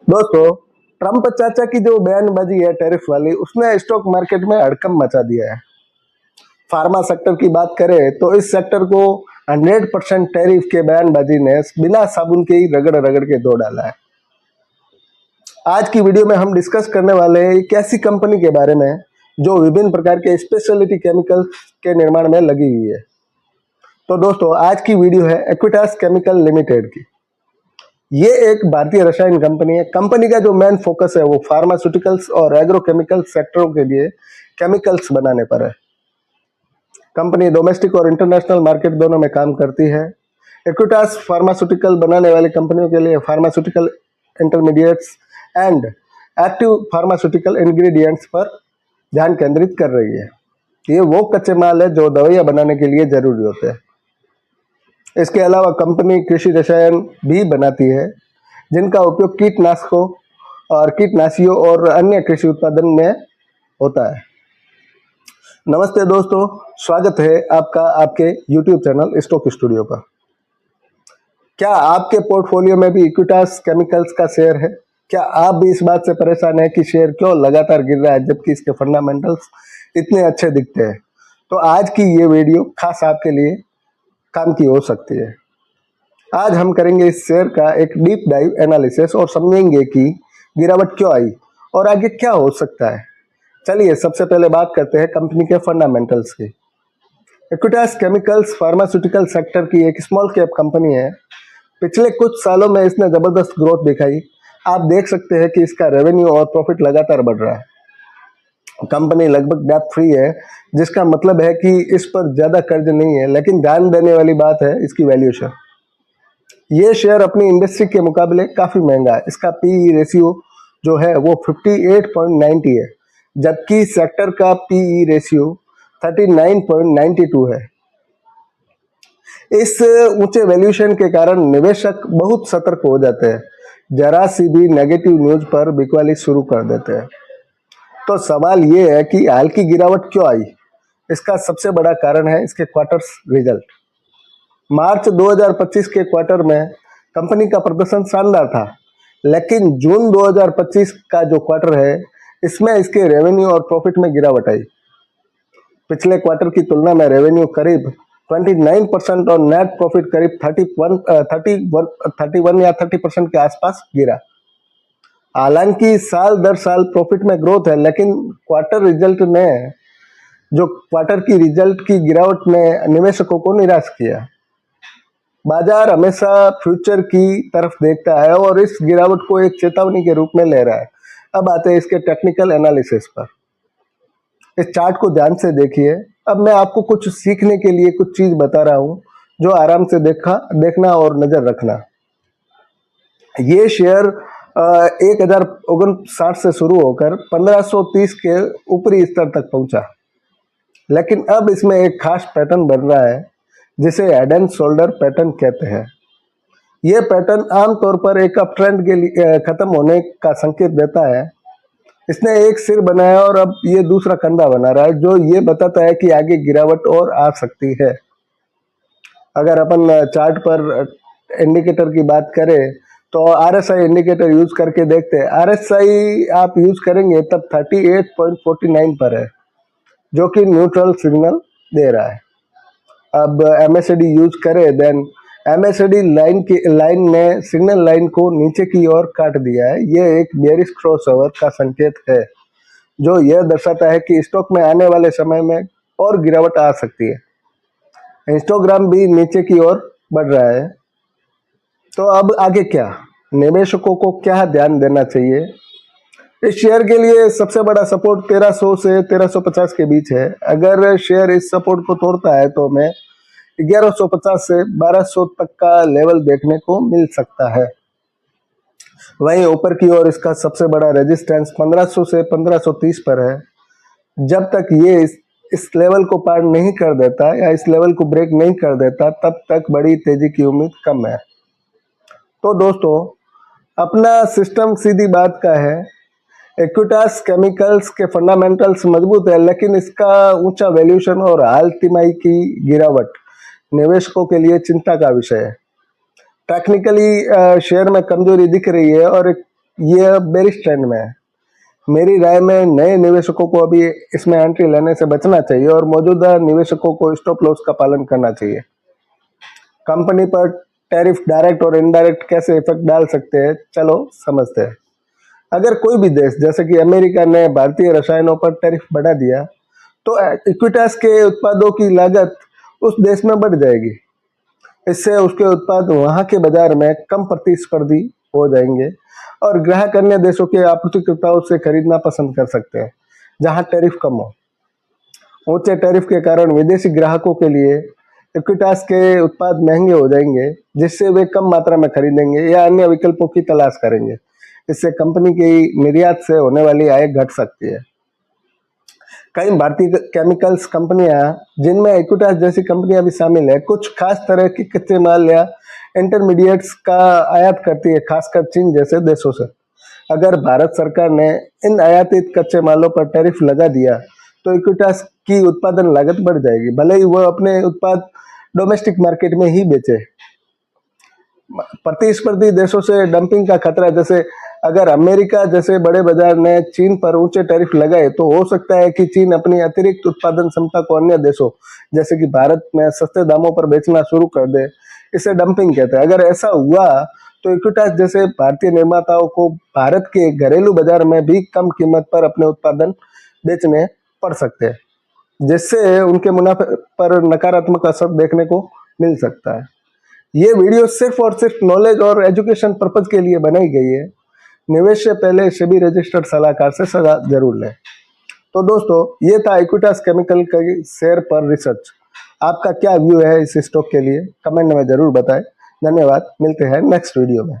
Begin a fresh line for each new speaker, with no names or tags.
दोस्तों, ट्रंप चाचा की जो बयानबाजी है टैरिफ वाली, उसने स्टॉक मार्केट में हड़कंप मचा दिया है। फार्मा सेक्टर की बात करें तो इस सेक्टर को 100% टैरिफ के बयानबाजी ने बिना साबुन के ही रगड़ रगड़ के धो डाला है। आज की वीडियो में हम डिस्कस करने वाले हैं एक ऐसी कंपनी के बारे में जो विभिन्न प्रकार के स्पेशलिटी केमिकल्स के निर्माण में लगी हुई है। तो दोस्तों, आज की वीडियो है एक्विटास केमिकल लिमिटेड की। ये एक भारतीय रसायन कंपनी है। कंपनी का जो मेन फोकस है वो फार्मास्यूटिकल्स और एग्रोकेमिकल सेक्टरों के लिए केमिकल्स बनाने पर है। कंपनी डोमेस्टिक और इंटरनेशनल मार्केट दोनों में काम करती है। एक्विटास फार्मास्यूटिकल बनाने वाली कंपनियों के लिए pharmaceutical intermediates and active pharmaceutical ingredients पर ध्यान केंद्रित कर रही है। ये वो कच्चे माल है जो दवाइयाँ बनाने के लिए जरूरी होते हैं। इसके अलावा कंपनी कृषि रसायन भी बनाती है जिनका उपयोग कीटनाशियों और अन्य कृषि उत्पादन में होता है। नमस्ते दोस्तों, स्वागत है आपका आपके YouTube चैनल स्टॉक स्टूडियो पर। क्या आपके पोर्टफोलियो में भी इक्विटास केमिकल्स का शेयर है? क्या आप भी इस बात से परेशान है कि शेयर क्यों लगातार गिर रहा है जबकि इसके फंडामेंटल्स इतने अच्छे दिखते हैं? तो आज की ये वीडियो खास आपके लिए काम की हो सकती है। आज हम करेंगे इस शेयर का एक डीप डाइव एनालिसिस और समझेंगे कि गिरावट क्यों आई और आगे क्या हो सकता है। चलिए सबसे पहले बात करते हैं कंपनी के फंडामेंटल्स की। एक्विटास केमिकल्स फार्मास्यूटिकल सेक्टर की एक स्मॉल कैप कंपनी है। पिछले कुछ सालों में इसने जबरदस्त ग्रोथ दिखाई। आप देख सकते हैं कि इसका रेवेन्यू और प्रॉफिट लगातार बढ़ रहा है। कंपनी लगभग डेट फ्री है, जिसका मतलब है कि इस पर ज्यादा कर्ज नहीं है। लेकिन ध्यान देने वाली बात है इसकी वैल्यूएशन। ये शेयर अपनी इंडस्ट्री के मुकाबले काफी महंगा है। इसका पीई रेशियो जो है वो 58.90 है, जबकि सेक्टर का पीई रेशियो 39.92 है। इस ऊंचे वैल्यूएशन के कारण निवेशक बहुत सतर्क हो जाते हैं। जरा सी भी नेगेटिव न्यूज पर बिकवाली शुरू कर देते हैं। तो सवाल ये है कि हाल की गिरावट क्यों आई? इसका सबसे बड़ा कारण है इसके क्वार्टर्स रिजल्ट। मार्च 2025 के क्वार्टर में कंपनी का प्रदर्शन शानदार था, लेकिन जून 2025 का जो क्वार्टर है इसमें इसके रेवेन्यू और प्रॉफिट में गिरावट आई। पिछले क्वार्टर की तुलना में रेवेन्यू करीब 29% और नेट प्रॉफिट करीब 31 या 30% के आसपास गिरा। हालांकि साल दर साल प्रॉफिट में ग्रोथ है, लेकिन क्वार्टर की रिजल्ट की गिरावट ने निवेशकों को निराश किया। बाजार हमेशा फ्यूचर की तरफ देखता है और इस गिरावट को एक चेतावनी के रूप में ले रहा है। अब आते हैं इसके टेक्निकल एनालिसिस पर। इस चार्ट को ध्यान से देखिए। अब मैं आपको कुछ सीखने के लिए कुछ चीज बता रहा हूं जो आराम से देखना और नजर रखना। ये शेयर 1059 से शुरू होकर 1530 के ऊपरी स्तर तक पहुंचा, लेकिन अब इसमें एक खास पैटर्न बन रहा है जिसे हेड एंड शोल्डर पैटर्न कहते हैं। यह पैटर्न आमतौर पर एक अप ट्रेंड के लिए खत्म होने का संकेत देता है। इसने एक सिर बनाया और अब ये दूसरा कंधा बना रहा है, जो ये बताता है कि आगे गिरावट और आ सकती है। अगर अपन चार्ट पर इंडिकेटर की बात करें तो RSI इंडिकेटर यूज करके देखते हैं। RSI आप यूज करेंगे तब 38.49 पर है, जो कि न्यूट्रल सिग्नल दे रहा है। अब MACD यूज करें, देन MACD लाइन ने सिग्नल लाइन को नीचे की ओर काट दिया है। यह एक बेयरिश क्रॉसओवर का संकेत है, जो यह दर्शाता है कि स्टॉक में आने वाले समय में और गिरावट आ सकती है। हिस्टोग्राम भी नीचे की ओर बढ़ रहा है। तो अब आगे क्या? निवेशकों को क्या ध्यान देना चाहिए? इस शेयर के लिए सबसे बड़ा सपोर्ट 1300 से 1350 के बीच है। अगर शेयर इस सपोर्ट को तोड़ता है तो मैं 1150 से 1200 तक का लेवल देखने को मिल सकता है। वहीं ऊपर की ओर इसका सबसे बड़ा रेजिस्टेंस 1500 से 1530 पर है। जब तक ये इस लेवल को पार नहीं कर देता या इस लेवल को ब्रेक नहीं कर देता, तब तक बड़ी तेजी की उम्मीद कम है। तो दोस्तों, अपना सिस्टम सीधी बात का है। एक्विटास केमिकल्स के फंडामेंटल्स मजबूत है, लेकिन इसका ऊंचा वैल्यूएशन और हाल तिमाही की गिरावट निवेशकों के लिए चिंता का विषय है। टेक्निकली शेयर में कमजोरी दिख रही है और एक ये बेरिश ट्रेंड में है। मेरी राय में नए निवेशकों को अभी इसमें एंट्री लेने से बचना चाहिए और मौजूदा निवेशकों को स्टॉप लॉस का पालन करना चाहिए। कंपनी पर टैरिफ डायरेक्ट और इनडायरेक्ट कैसे इफेक्ट डाल सकते हैं, चलो समझते हैं। अगर कोई भी देश जैसे कि अमेरिका ने भारतीय रसायनों पर टैरिफ बढ़ा दिया तो इक्विटास के उत्पादों की लागत उस देश में बढ़ जाएगी। इससे उसके उत्पाद वहां के बाजार में कम प्रतिस्पर्धी हो जाएंगे और ग्राहक अन्य देशों के आपूर्तिकर्ताओं से खरीदना पसंद कर सकते हैं जहां टैरिफ कम हो। ऊंचे टैरिफ के कारण विदेशी ग्राहकों के लिए इक्विटास के उत्पाद महंगे हो जाएंगे, जिससे वे कम मात्रा में खरीदेंगे या अन्य विकल्पों की तलाश करेंगे। इससे कंपनी की निर्यात से होने वाली आय घट सकती है। कई भारतीय केमिकल्स कंपनियां जिनमें इक्विटास जैसी कंपनियां भी शामिल है, कुछ खास तरह के कच्चे माल या इंटरमीडिएट्स का आयात करती है, खासकर चीन जैसे देशों से। अगर भारत सरकार ने इन आयातित कच्चे मालों पर टैरिफ लगा दिया तो इक्विटास की उत्पादन लागत बढ़ जाएगी, भले ही वह अपने उत्पाद डोमेस्टिक मार्केट में ही बेचे। प्रतिस्पर्धी देशों से डंपिंग का खतरा, जैसे अगर अमेरिका जैसे बड़े बाजार ने चीन पर ऊंचे टैरिफ लगाए तो हो सकता है कि चीन अपनी अतिरिक्त उत्पादन क्षमता को अन्य देशों जैसे कि भारत में सस्ते दामों पर बेचना शुरू कर दे। इसे डंपिंग कहते हैं। अगर ऐसा हुआ तो इक्विटास जैसे भारतीय निर्माताओं को भारत के घरेलू बाजार में भी कम कीमत पर अपने उत्पादन बेचने पड़ सकते हैं, जिससे उनके मुनाफे पर नकारात्मक असर देखने को मिल सकता है। ये वीडियो सिर्फ और सिर्फ नॉलेज और एजुकेशन पर्पज के लिए बनाई गई है। निवेश से पहले सेबी रजिस्टर्ड सलाहकार से सलाह जरूर लें। तो दोस्तों, ये था इक्विटास केमिकल के शेयर पर रिसर्च। आपका क्या व्यू है इस स्टॉक के लिए, कमेंट में जरूर बताएं। धन्यवाद, मिलते हैं नेक्स्ट वीडियो में।